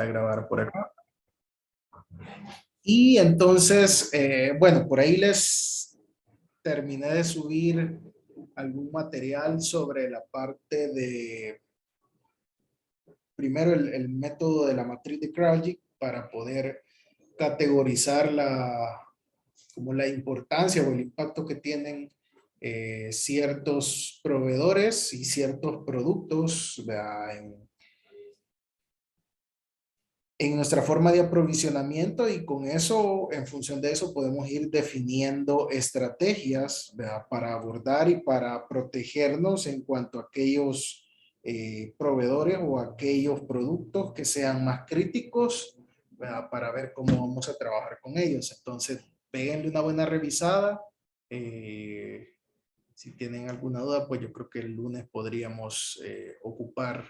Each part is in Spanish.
a grabar por acá. Y entonces, bueno, por ahí les terminé de subir algún material sobre la parte de, primero el método de la matriz de Kraljic para poder categorizar como la importancia o el impacto que tienen ciertos proveedores y ciertos productos, ¿verdad? En nuestra forma de aprovisionamiento, y con eso, en función de eso, podemos ir definiendo estrategias, ¿verdad? Para abordar y para protegernos en cuanto a aquellos proveedores o aquellos productos que sean más críticos, ¿verdad? Para ver cómo vamos a trabajar con ellos. Entonces, péguenle una buena revisada. Si tienen alguna duda, pues yo creo que el lunes podríamos ocupar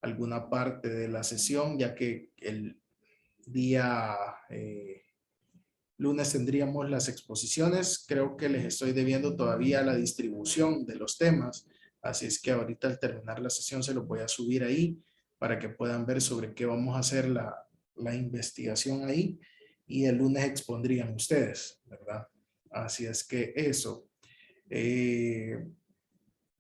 alguna parte de la sesión, ya que el día lunes tendríamos las exposiciones. Creo que les estoy debiendo todavía la distribución de los temas, así es que ahorita al terminar la sesión se los voy a subir ahí para que puedan ver sobre qué vamos a hacer la investigación ahí, y el lunes expondrían ustedes, ¿verdad? Así es que eso.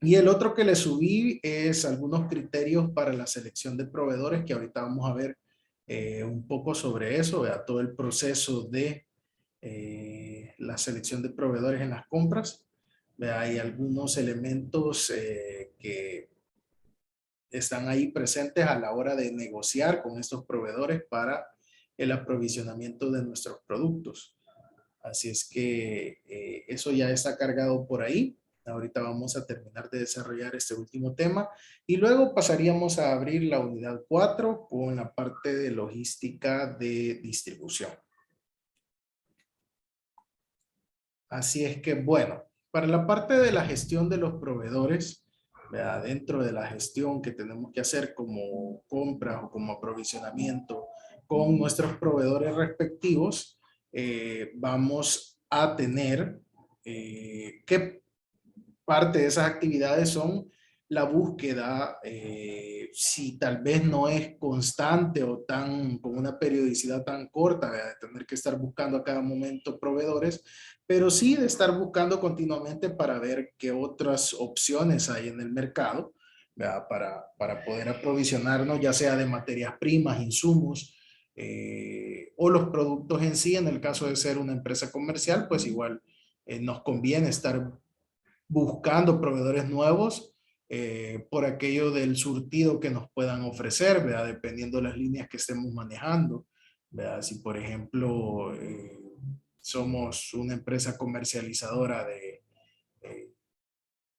Y el otro que le subí es algunos criterios para la selección de proveedores, que ahorita vamos a ver un poco sobre eso, ¿verdad? Todo el proceso de la selección de proveedores en las compras. ¿Verdad? Hay algunos elementos que están ahí presentes a la hora de negociar con estos proveedores para el aprovisionamiento de nuestros productos. Así es que eso ya está cargado por ahí. Ahorita vamos a terminar de desarrollar este último tema y luego pasaríamos a abrir la unidad 4 con la parte de logística de distribución. Así es que, bueno, para la parte de la gestión de los proveedores, ¿verdad? Dentro de la gestión que tenemos que hacer como compras o como aprovisionamiento con nuestros proveedores respectivos, vamos a tener que parte de esas actividades son la búsqueda, si tal vez no es constante o con una periodicidad tan corta, ¿verdad? De tener que estar buscando a cada momento proveedores, pero sí de estar buscando continuamente para ver qué otras opciones hay en el mercado, ¿verdad? Para poder aprovisionarnos, ya sea de materias primas, insumos, o los productos en sí. En el caso de ser una empresa comercial, pues igual nos conviene estar buscando proveedores nuevos por aquello del surtido que nos puedan ofrecer, ¿verdad? Dependiendo de las líneas que estemos manejando, ¿verdad? Si por ejemplo somos una empresa comercializadora de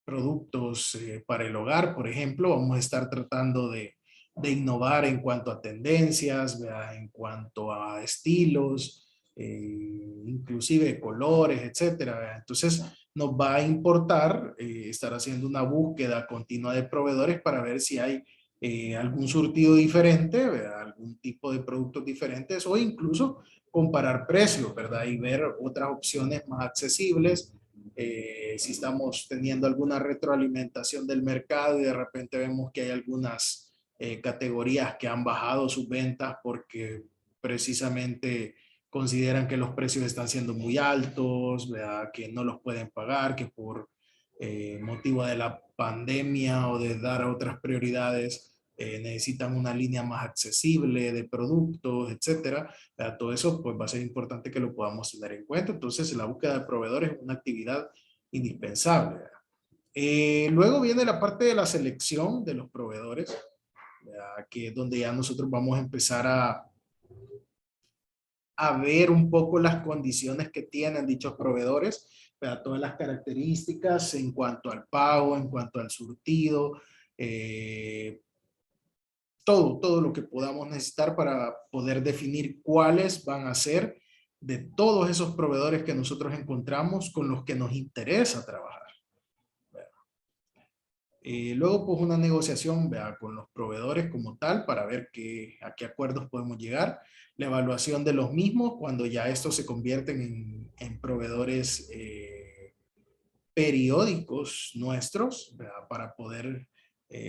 productos para el hogar, por ejemplo, vamos a estar tratando de innovar en cuanto a tendencias, ¿verdad? En cuanto a estilos, inclusive colores, etcétera, ¿verdad? Entonces, nos va a importar estar haciendo una búsqueda continua de proveedores para ver si hay algún surtido diferente, ¿verdad? Algún tipo de productos diferentes, o incluso comparar precios, ¿verdad? Y ver otras opciones más accesibles. Si estamos teniendo alguna retroalimentación del mercado y de repente vemos que hay algunas categorías que han bajado sus ventas porque precisamente consideran que los precios están siendo muy altos, ¿verdad? Que no los pueden pagar, que por motivo de la pandemia o de dar otras prioridades necesitan una línea más accesible de productos, etcétera. Todo eso pues va a ser importante que lo podamos tener en cuenta. Entonces la búsqueda de proveedores es una actividad indispensable. Luego viene la parte de la selección de los proveedores, ¿verdad? Que es donde ya nosotros vamos a empezar a ver un poco las condiciones que tienen dichos proveedores, ¿verdad? Todas las características en cuanto al pago, en cuanto al surtido, todo lo que podamos necesitar para poder definir cuáles van a ser de todos esos proveedores que nosotros encontramos con los que nos interesa trabajar. Luego, pues una negociación, ¿verdad? Con los proveedores como tal para ver a qué acuerdos podemos llegar. La evaluación de los mismos cuando ya estos se convierten en proveedores periódicos nuestros, ¿verdad? Para poder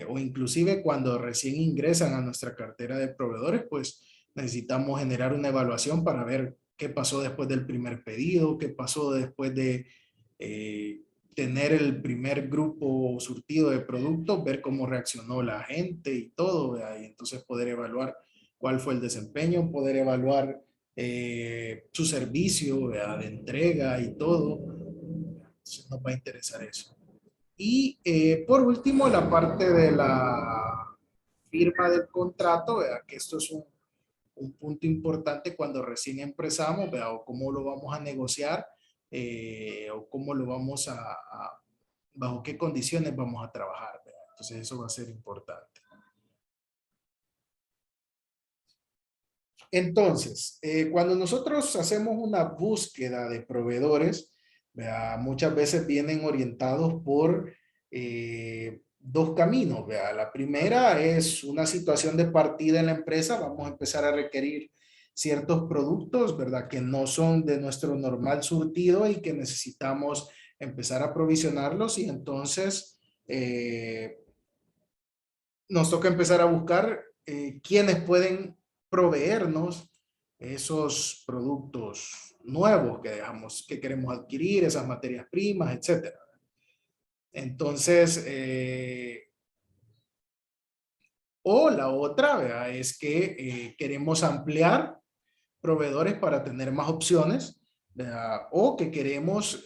o inclusive cuando recién ingresan a nuestra cartera de proveedores, pues necesitamos generar una evaluación para ver qué pasó después del primer pedido, qué pasó después de tener el primer grupo surtido de productos, ver cómo reaccionó la gente y todo, ¿verdad? Y entonces poder evaluar cuál fue el desempeño, poder evaluar su servicio, ¿verdad? De entrega y todo. Entonces nos va a interesar eso. Y por último, la parte de la firma del contrato, ¿verdad? Que esto es un punto importante cuando recién empezamos, ¿verdad? O cómo lo vamos a negociar, o cómo lo vamos bajo qué condiciones vamos a trabajar, ¿verdad? Entonces eso va a ser importante. Entonces, cuando nosotros hacemos una búsqueda de proveedores, ¿verdad? Muchas veces vienen orientados por dos caminos, ¿verdad? La primera es una situación de partida en la empresa. Vamos a empezar a requerir ciertos productos, ¿verdad? Que no son de nuestro normal surtido y que necesitamos empezar a provisionarlos, y entonces nos toca empezar a buscar quiénes pueden proveernos esos productos nuevos que dejamos, que queremos adquirir, esas materias primas, etcétera. Entonces, o la otra, ¿verdad? Es que queremos ampliar proveedores para tener más opciones, ¿verdad? O que queremos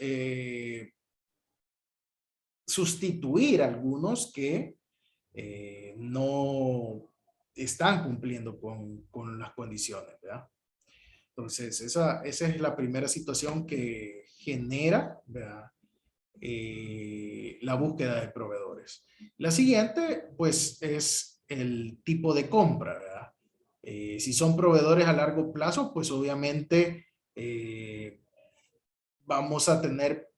sustituir algunos que no están cumpliendo con las condiciones, ¿verdad? Entonces, esa es la primera situación que genera, ¿verdad? La búsqueda de proveedores. La siguiente, pues, es el tipo de compra, ¿verdad? Si son proveedores a largo plazo, pues obviamente vamos a tener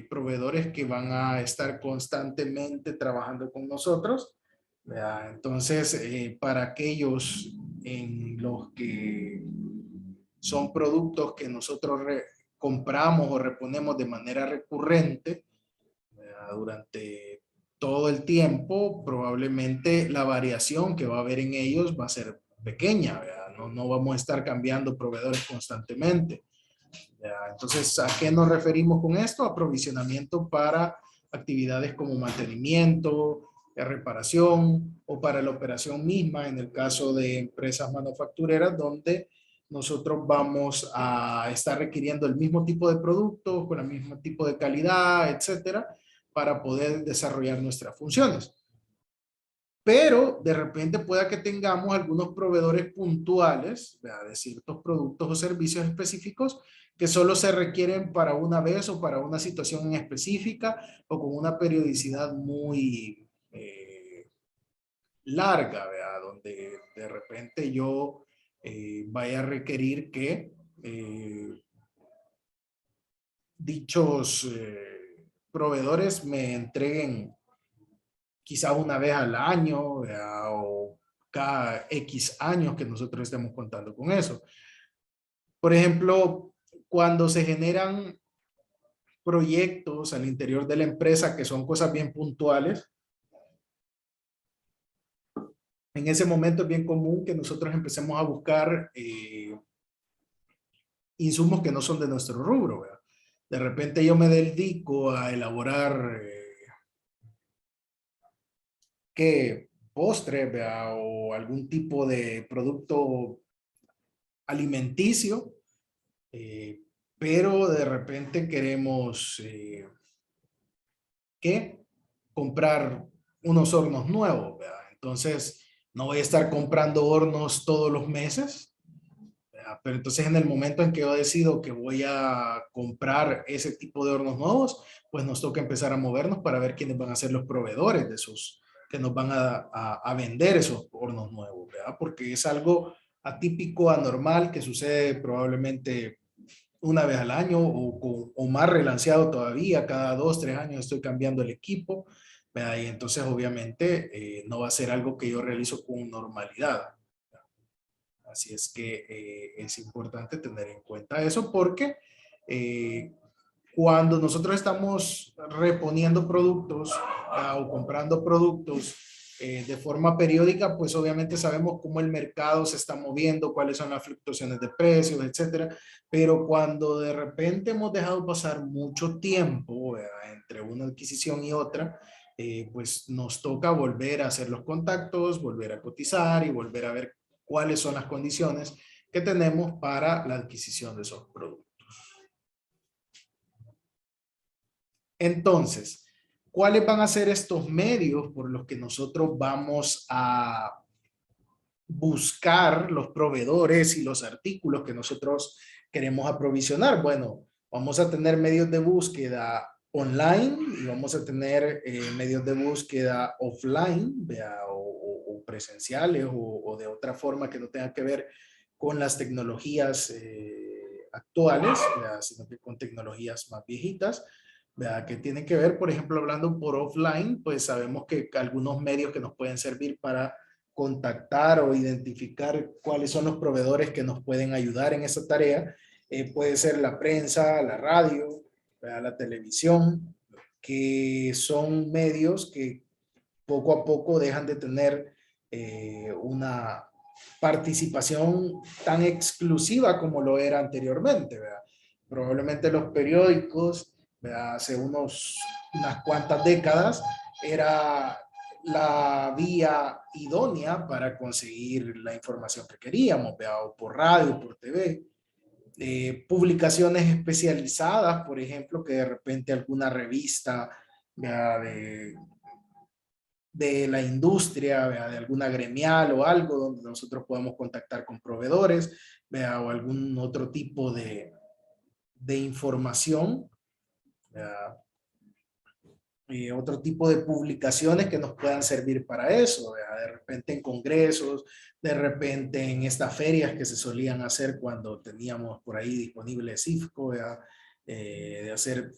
proveedores que van a estar constantemente trabajando con nosotros, ¿verdad? Entonces, para aquellos en los que son productos que nosotros compramos o reponemos de manera recurrente, ¿verdad? Durante todo el tiempo, probablemente la variación que va a haber en ellos va a ser pequeña, ¿verdad? No vamos a estar cambiando proveedores constantemente. ¿Ya? Entonces, ¿a qué nos referimos con esto? Aprovisionamiento para actividades como mantenimiento, reparación o para la operación misma, en el caso de empresas manufactureras donde nosotros vamos a estar requiriendo el mismo tipo de productos, con el mismo tipo de calidad, etcétera, para poder desarrollar nuestras funciones. Pero de repente pueda que tengamos algunos proveedores puntuales, ¿verdad? De ciertos productos o servicios específicos que solo se requieren para una vez o para una situación en específica o con una periodicidad muy larga, ¿verdad? Donde de repente yo vaya a requerir que dichos proveedores me entreguen quizá una vez al año, ¿verdad? O cada X años que nosotros estemos contando con eso. Por ejemplo, cuando se generan proyectos al interior de la empresa que son cosas bien puntuales, en ese momento es bien común que nosotros empecemos a buscar insumos que no son de nuestro rubro, ¿verdad? De repente yo me dedico a elaborar ¿qué? Postre, ¿verdad? O algún tipo de producto alimenticio, pero de repente queremos ¿qué? Comprar unos hornos nuevos, ¿verdad? Entonces, no voy a estar comprando hornos todos los meses, ¿verdad? Pero entonces en el momento en que yo decido que voy a comprar ese tipo de hornos nuevos, pues nos toca empezar a movernos para ver quiénes van a ser los proveedores de esos, que nos van a vender esos hornos nuevos, ¿verdad? Porque es algo atípico, anormal, que sucede probablemente una vez al año o más relanceado todavía, cada 2, 3 años estoy cambiando el equipo, ¿verdad? Y entonces obviamente no va a ser algo que yo realizo con normalidad. Así es que es importante tener en cuenta eso porque cuando nosotros estamos reponiendo productos o comprando productos de forma periódica, pues obviamente sabemos cómo el mercado se está moviendo, cuáles son las fluctuaciones de precios, etcétera. Pero cuando de repente hemos dejado pasar mucho tiempo, entre una adquisición y otra, pues nos toca volver a hacer los contactos, volver a cotizar y volver a ver cuáles son las condiciones que tenemos para la adquisición de esos productos. Entonces, ¿cuáles van a ser estos medios por los que nosotros vamos a buscar los proveedores y los artículos que nosotros queremos aprovisionar? Bueno, vamos a tener medios de búsqueda online y vamos a tener medios de búsqueda offline, vea, o presenciales o de otra forma que no tenga que ver con las tecnologías actuales, vea, sino que con tecnologías más viejitas. ¿Verdad? Que tienen que ver, por ejemplo, hablando por offline, pues sabemos que algunos medios que nos pueden servir para contactar o identificar cuáles son los proveedores que nos pueden ayudar en esa tarea, puede ser la prensa, la radio, ¿verdad? La televisión, que son medios que poco a poco dejan de tener una participación tan exclusiva como lo era anteriormente, ¿verdad? Probablemente los periódicos, ¿verdad? Hace unas cuantas décadas, era la vía idónea para conseguir la información que queríamos, ¿verdad? O por radio, por TV. Publicaciones especializadas, por ejemplo, que de repente alguna revista, ¿verdad? De la industria, ¿vea? De alguna gremial o algo donde nosotros podamos contactar con proveedores, ¿vea? O algún otro tipo de información, ¿vea? Y otro tipo de publicaciones que nos puedan servir para eso, ¿vea? De repente en congresos, de repente en estas ferias que se solían hacer cuando teníamos por ahí disponible CIFCO, ¿vea? De hacer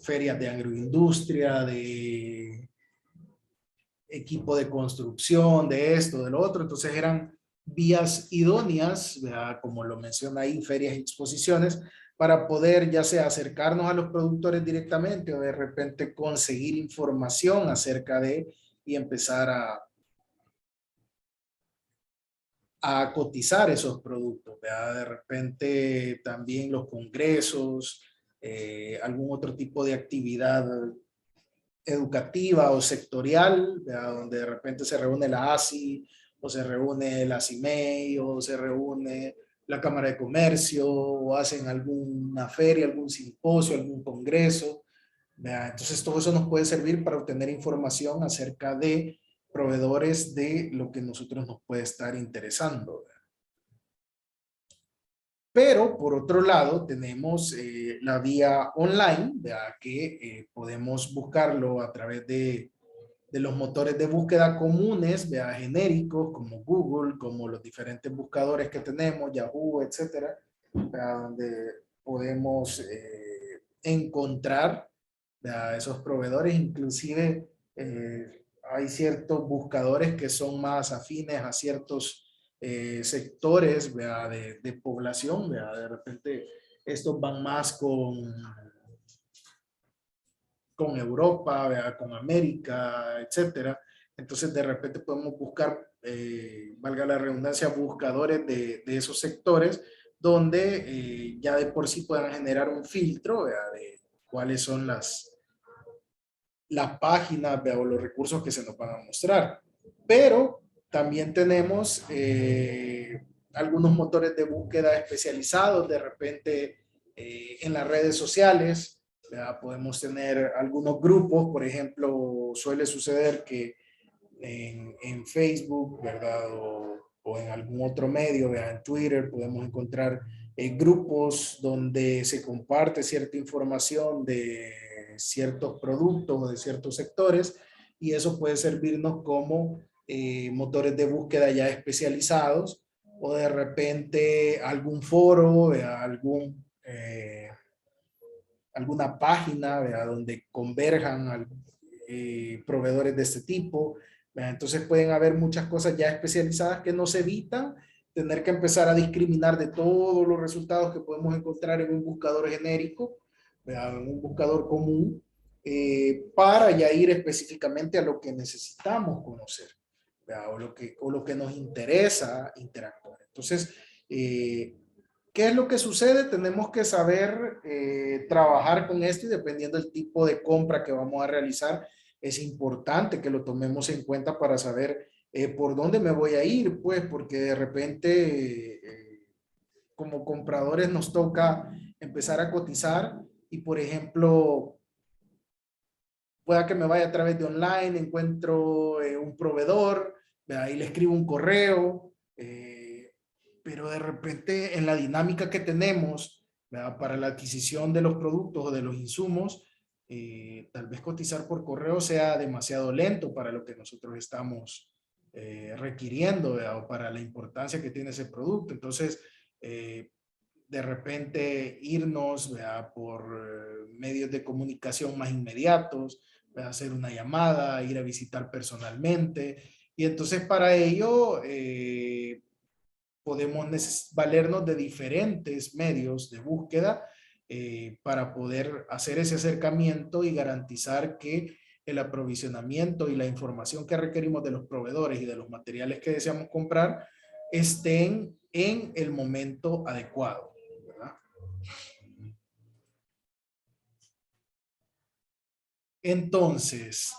ferias de agroindustria, de equipo de construcción, de esto, de lo otro. Entonces eran vías idóneas, ¿verdad? Como lo menciona ahí, ferias y exposiciones, para poder ya sea acercarnos a los productores directamente o de repente conseguir información acerca de y empezar a cotizar esos productos, ¿verdad? De repente también los congresos, algún otro tipo de actividad educativa o sectorial, ¿verdad? Donde de repente se reúne la ASI o se reúne la CIMEI o se reúne la Cámara de Comercio o hacen alguna feria, algún simposio, algún congreso, ¿verdad? Entonces todo eso nos puede servir para obtener información acerca de proveedores de lo que nosotros nos puede estar interesando, ¿verdad? Pero por otro lado tenemos la vía online, ¿verdad? Que podemos buscarlo a través de los motores de búsqueda comunes, vea, genéricos como Google, como los diferentes buscadores que tenemos, Yahoo, etcétera, vea, donde podemos encontrar, vea, esos proveedores. Inclusive hay ciertos buscadores que son más afines a ciertos sectores, vea, de población, vea, de repente estos van más con Europa, ¿verdad? Con América, etcétera. Entonces, de repente podemos buscar, valga la redundancia, buscadores de esos sectores donde ya de por sí puedan generar un filtro, ¿verdad? De cuáles son las páginas, ¿verdad? O los recursos que se nos van a mostrar. Pero también tenemos algunos motores de búsqueda especializados, de repente en las redes sociales, ¿verdad? Podemos tener algunos grupos, por ejemplo, suele suceder que en Facebook, ¿verdad? O en algún otro medio, ¿verdad? En Twitter podemos encontrar grupos donde se comparte cierta información de ciertos productos o de ciertos sectores y eso puede servirnos como motores de búsqueda ya especializados o de repente algún foro, alguna página, ¿verdad? Donde converjan proveedores de este tipo, ¿verdad? Entonces pueden haber muchas cosas ya especializadas que nos evitan tener que empezar a discriminar de todos los resultados que podemos encontrar en un buscador genérico, ¿verdad? En un buscador común, para ya ir específicamente a lo que necesitamos conocer, ¿verdad? O lo que nos interesa interactuar. Entonces, ¿qué es lo que sucede? Tenemos que saber trabajar con esto y dependiendo del tipo de compra que vamos a realizar, es importante que lo tomemos en cuenta para saber por dónde me voy a ir, pues, porque de repente como compradores nos toca empezar a cotizar y, por ejemplo, pueda que me vaya a través de online, encuentro un proveedor, ahí le escribo un correo, pero de repente en la dinámica que tenemos, ¿verdad? Para la adquisición de los productos o de los insumos, tal vez cotizar por correo sea demasiado lento para lo que nosotros estamos requiriendo, ¿verdad? O para la importancia que tiene ese producto. Entonces, de repente irnos, ¿verdad? Por medios de comunicación más inmediatos, ¿verdad? Hacer una llamada, ir a visitar personalmente. Y entonces para ello podemos valernos de diferentes medios de búsqueda para poder hacer ese acercamiento y garantizar que el aprovisionamiento y la información que requerimos de los proveedores y de los materiales que deseamos comprar estén en el momento adecuado, ¿verdad? Entonces,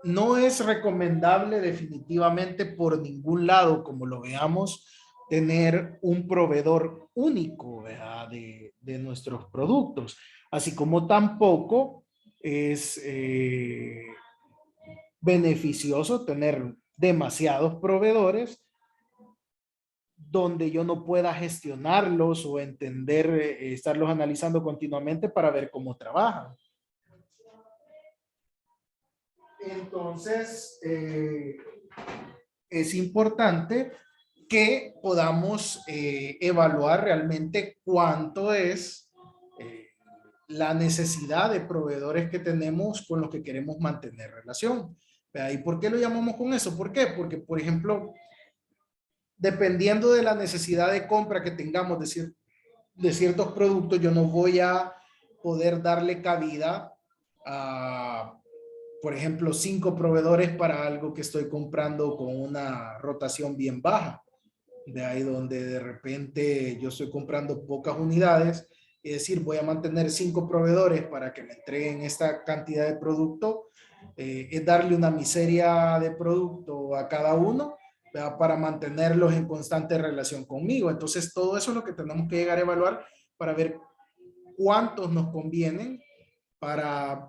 no es recomendable definitivamente por ningún lado, como lo veamos, tener un proveedor único, ¿verdad? De nuestros productos, así como tampoco es beneficioso tener demasiados proveedores donde yo no pueda gestionarlos o entender, estarlos analizando continuamente para ver cómo trabajan. Entonces, es importante que podamos evaluar realmente cuánto es la necesidad de proveedores que tenemos con los que queremos mantener relación. ¿Y por qué lo llamamos con eso? ¿Por qué? Porque, por ejemplo, dependiendo de la necesidad de compra que tengamos de ciertos productos, yo no voy a poder darle cabida a, por ejemplo, 5 proveedores para algo que estoy comprando con una rotación bien baja. De ahí donde de repente yo estoy comprando pocas unidades, es decir, voy a mantener 5 proveedores para que me entreguen esta cantidad de producto, es darle una miseria de producto a cada uno, ¿verdad? Para mantenerlos en constante relación conmigo. Entonces, todo eso es lo que tenemos que llegar a evaluar para ver cuántos nos convienen para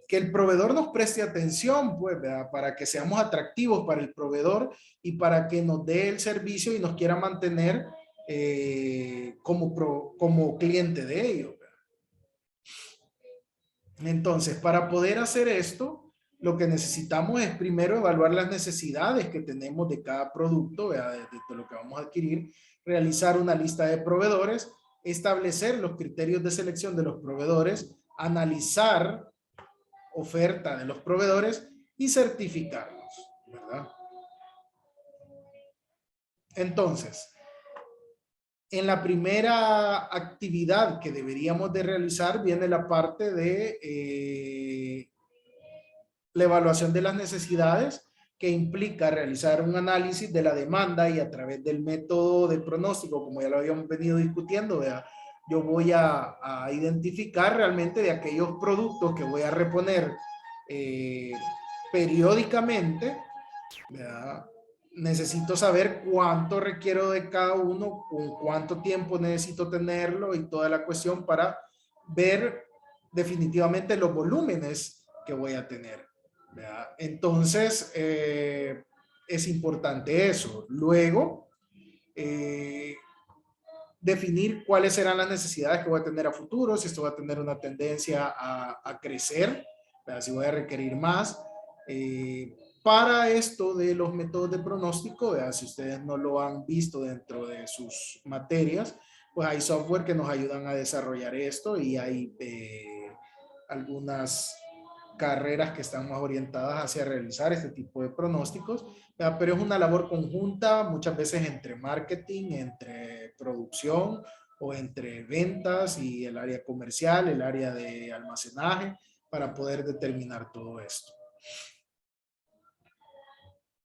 que el proveedor nos preste atención, pues, ¿verdad? Para que seamos atractivos para el proveedor y para que nos dé el servicio y nos quiera mantener como cliente de ellos. Entonces, para poder hacer esto, lo que necesitamos es primero evaluar las necesidades que tenemos de cada producto, ¿verdad? De lo que vamos a adquirir, realizar una lista de proveedores, establecer los criterios de selección de los proveedores, analizar oferta de los proveedores y certificarlos, ¿verdad? Entonces, en la primera actividad que deberíamos de realizar viene la parte de la evaluación de las necesidades, que implica realizar un análisis de la demanda y a través del método de pronóstico, como ya lo habíamos venido discutiendo, ¿verdad? Yo voy a identificar realmente de aquellos productos que voy a reponer periódicamente, ¿verdad? Necesito saber cuánto requiero de cada uno, con cuánto tiempo necesito tenerlo y toda la cuestión para ver definitivamente los volúmenes que voy a tener, ¿verdad? Entonces, es importante eso. Luego, definir cuáles serán las necesidades que voy a tener a futuro, si esto va a tener una tendencia a crecer, ¿verdad? Si voy a requerir más. Para esto de los métodos de pronóstico, ¿verdad? Si ustedes no lo han visto dentro de sus materias, pues hay software que nos ayudan a desarrollar esto y hay algunas carreras que están más orientadas hacia realizar este tipo de pronósticos, ¿verdad? Pero es una labor conjunta muchas veces entre marketing, entre producción o entre ventas y el área comercial, el área de almacenaje, para poder determinar todo esto.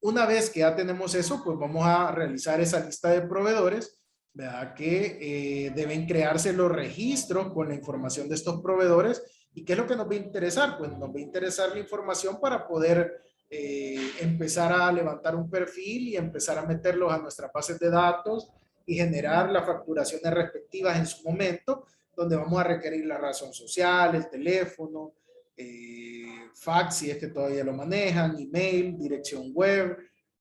Una vez que ya tenemos eso, pues vamos a realizar esa lista de proveedores, ¿verdad? Que deben crearse los registros con la información de estos proveedores. ¿Y qué es lo que nos va a interesar? Pues nos va a interesar la información para poder empezar a levantar un perfil y empezar a meterlos a nuestras bases de datos y generar las facturaciones respectivas en su momento, donde vamos a requerir la razón social, el teléfono, fax si es que todavía lo manejan, email, dirección web,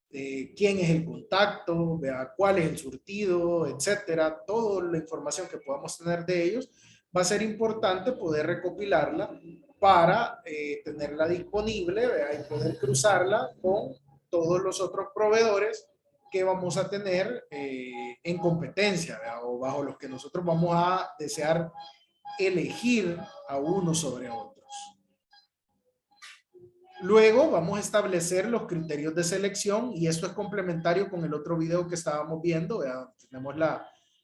quién es el contacto, vea cuál es el surtido, etcétera. Toda la información que podamos tener de ellos va a ser importante poder recopilarla para tenerla disponible, vea, y poder cruzarla con todos los otros proveedores que vamos a tener en competencia, vea, o bajo los que nosotros vamos a desear elegir a uno sobre otros. Luego vamos a establecer los criterios de selección y esto es complementario con el otro video que estábamos viendo. Tenemos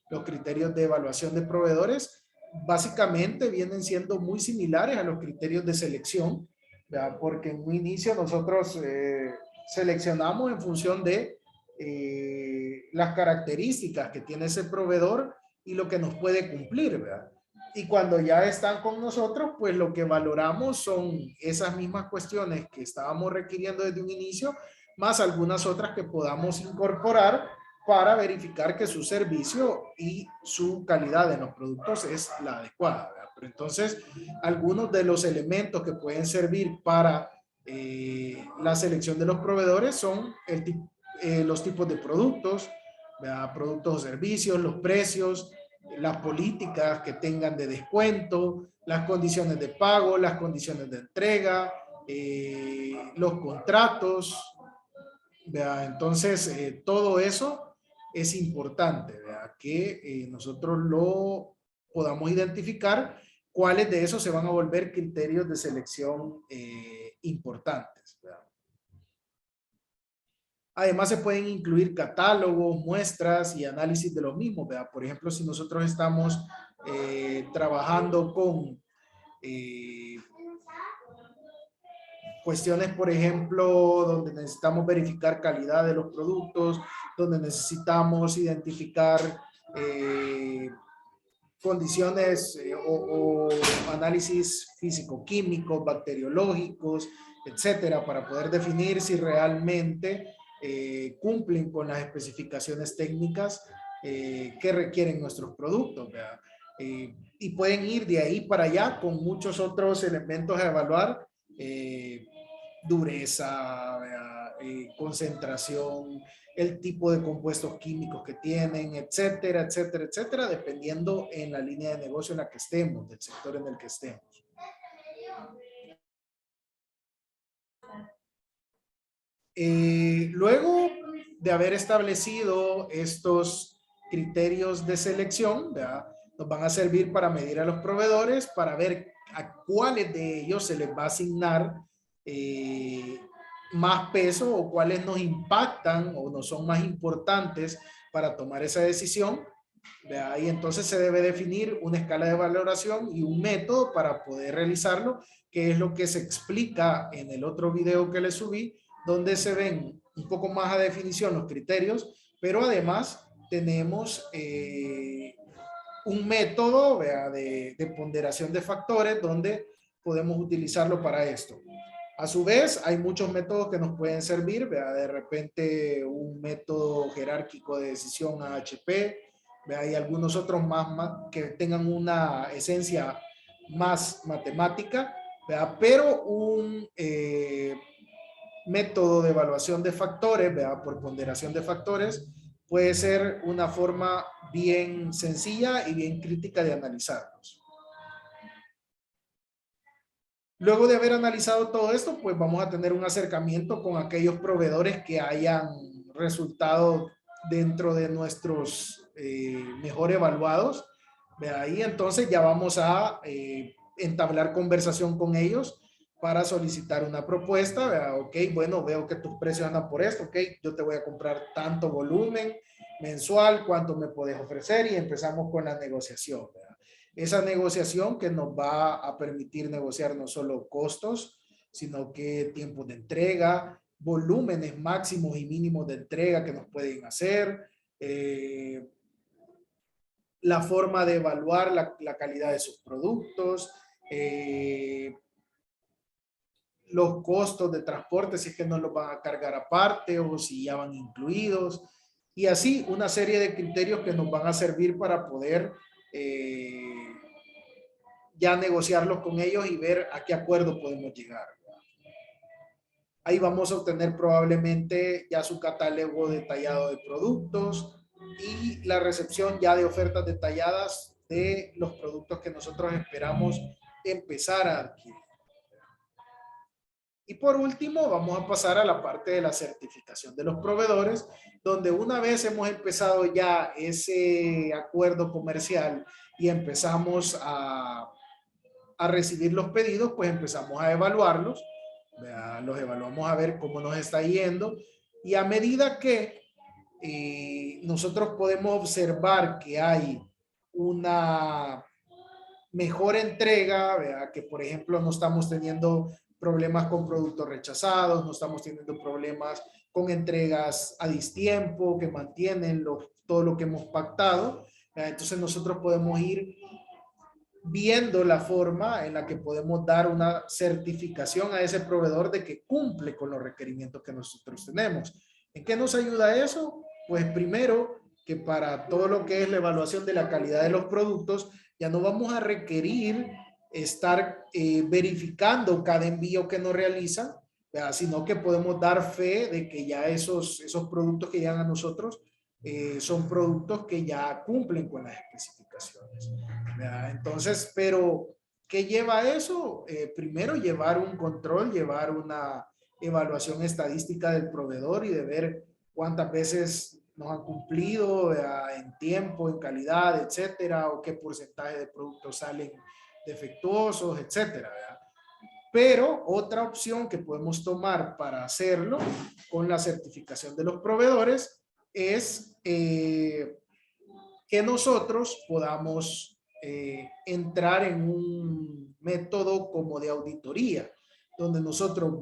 los criterios de evaluación de proveedores. Básicamente vienen siendo muy similares a los criterios de selección, ¿verdad? Porque en un inicio nosotros seleccionamos en función de las características que tiene ese proveedor y lo que nos puede cumplir, ¿verdad? Y cuando ya están con nosotros, pues lo que valoramos son esas mismas cuestiones que estábamos requiriendo desde un inicio, más algunas otras que podamos incorporar para verificar que su servicio y su calidad en los productos es la adecuada, ¿verdad? Pero entonces, algunos de los elementos que pueden servir para la selección de los proveedores son los tipos de productos, ¿verdad? Productos o servicios, los precios, las políticas que tengan de descuento, las condiciones de pago, las condiciones de entrega, los contratos, ¿verdad? Entonces, todo eso es importante, ¿verdad? Que nosotros lo podamos identificar cuáles de esos se van a volver criterios de selección importantes, ¿verdad? Además, se pueden incluir catálogos, muestras y análisis de los mismos, ¿verdad? Por ejemplo, si nosotros estamos trabajando con cuestiones, por ejemplo, donde necesitamos verificar calidad de los productos, donde necesitamos identificar condiciones o análisis físico-químicos, bacteriológicos, etcétera, para poder definir si realmente cumplen con las especificaciones técnicas que requieren nuestros productos, ¿verdad? Y pueden ir de ahí para allá con muchos otros elementos a evaluar, dureza, concentración, el tipo de compuestos químicos que tienen, etcétera, etcétera, etcétera, dependiendo en la línea de negocio en la que estemos, del sector en el que estemos. Luego de haber establecido estos criterios de selección, ¿verdad? Nos van a servir para medir a los proveedores, para ver a cuáles de ellos se les va a asignar más peso o cuáles nos impactan o nos son más importantes para tomar esa decisión, ¿verdad? Y entonces se debe definir una escala de valoración y un método para poder realizarlo, que es lo que se explica en el otro video que le subí, donde se ven un poco más a definición los criterios, pero además tenemos un método, ¿verdad? De ponderación de factores donde podemos utilizarlo para esto. A su vez, hay muchos métodos que nos pueden servir, ¿verdad? De repente un método jerárquico de decisión AHP, ¿verdad? Y algunos otros más que tengan una esencia más matemática, ¿verdad? Pero un método de evaluación de factores, ¿verdad? Por ponderación de factores, puede ser una forma bien sencilla y bien crítica de analizarlos. Luego de haber analizado todo esto, pues vamos a tener un acercamiento con aquellos proveedores que hayan resultado dentro de nuestros mejor evaluados. De ahí entonces ya vamos a entablar conversación con ellos para solicitar una propuesta. ¿Verdad? Ok, bueno, veo que tus precios andan por esto. Ok, yo te voy a comprar tanto volumen mensual, cuánto me podés ofrecer, y empezamos con la negociación, ¿verdad? Esa negociación que nos va a permitir negociar no solo costos, sino que tiempos de entrega, volúmenes máximos y mínimos de entrega que nos pueden hacer, la forma de evaluar la calidad de sus productos, los costos de transporte, si es que no los van a cargar aparte o si ya van incluidos, y así una serie de criterios que nos van a servir para poder ya negociarlos con ellos y ver a qué acuerdo podemos llegar. Ahí vamos a obtener probablemente ya su catálogo detallado de productos y la recepción ya de ofertas detalladas de los productos que nosotros esperamos empezar a adquirir. Y por último, vamos a pasar a la parte de la certificación de los proveedores, donde una vez hemos empezado ya ese acuerdo comercial y empezamos a recibir los pedidos, pues empezamos a evaluarlos, ¿verdad? Los evaluamos a ver cómo nos está yendo, y a medida que nosotros podemos observar que hay una mejor entrega, ¿verdad? Que por ejemplo no estamos teniendo problemas con productos rechazados, no estamos teniendo problemas con entregas a distiempo, que mantienen todo lo que hemos pactado, ¿verdad? Entonces nosotros podemos ir viendo la forma en la que podemos dar una certificación a ese proveedor de que cumple con los requerimientos que nosotros tenemos. ¿En qué nos ayuda eso? Pues primero, que para todo lo que es la evaluación de la calidad de los productos, ya no vamos a requerir estar verificando cada envío que nos realizan, ¿verdad? Sino que podemos dar fe de que ya esos productos que llegan a nosotros son productos que ya cumplen con las especificaciones, ¿verdad? Entonces, pero ¿qué lleva eso? Primero, llevar un control, llevar una evaluación estadística del proveedor y de ver cuántas veces nos han cumplido, ¿verdad? En tiempo, en calidad, etcétera, o qué porcentaje de productos salen defectuosos, etcétera, ¿verdad? Pero otra opción que podemos tomar para hacerlo con la certificación de los proveedores es que nosotros podamos entrar en un método como de auditoría, donde nosotros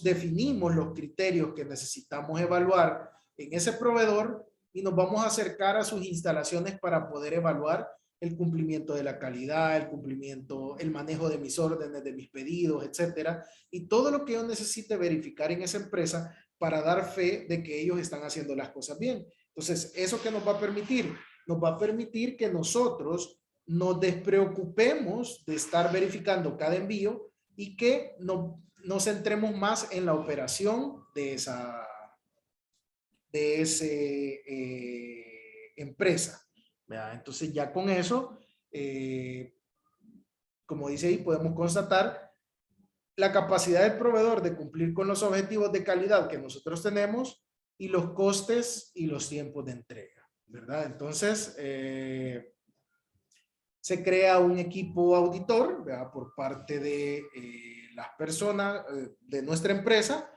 definimos los criterios que necesitamos evaluar en ese proveedor y nos vamos a acercar a sus instalaciones para poder evaluar el cumplimiento de la calidad, el cumplimiento, el manejo de mis órdenes, de mis pedidos, etcétera, y todo lo que yo necesite verificar en esa empresa para dar fe de que ellos están haciendo las cosas bien. Entonces, ¿eso qué nos va a permitir? Nos va a permitir que nosotros nos despreocupemos de estar verificando cada envío y que nos centremos más en la operación de esa empresa, ¿verdad? Entonces ya con eso, como dice ahí, podemos constatar la capacidad del proveedor de cumplir con los objetivos de calidad que nosotros tenemos y los costes y los tiempos de entrega, ¿verdad? Entonces, se crea un equipo auditor, ¿verdad? Por parte de las personas de nuestra empresa,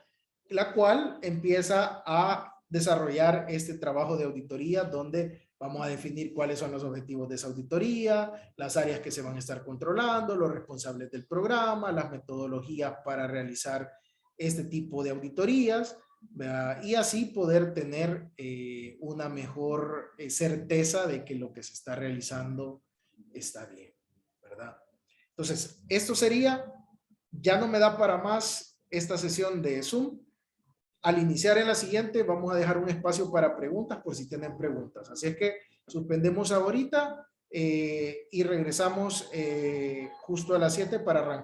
la cual empieza a desarrollar este trabajo de auditoría donde vamos a definir cuáles son los objetivos de esa auditoría, las áreas que se van a estar controlando, los responsables del programa, las metodologías para realizar este tipo de auditorías, ¿verdad? Y así poder tener una mejor certeza de que lo que se está realizando está bien, ¿verdad? Entonces, esto sería, ya no me da para más esta sesión de Zoom. Al iniciar en la siguiente, vamos a dejar un espacio para preguntas por si tienen preguntas. Así es que suspendemos ahorita y regresamos justo a las 7 para arrancar.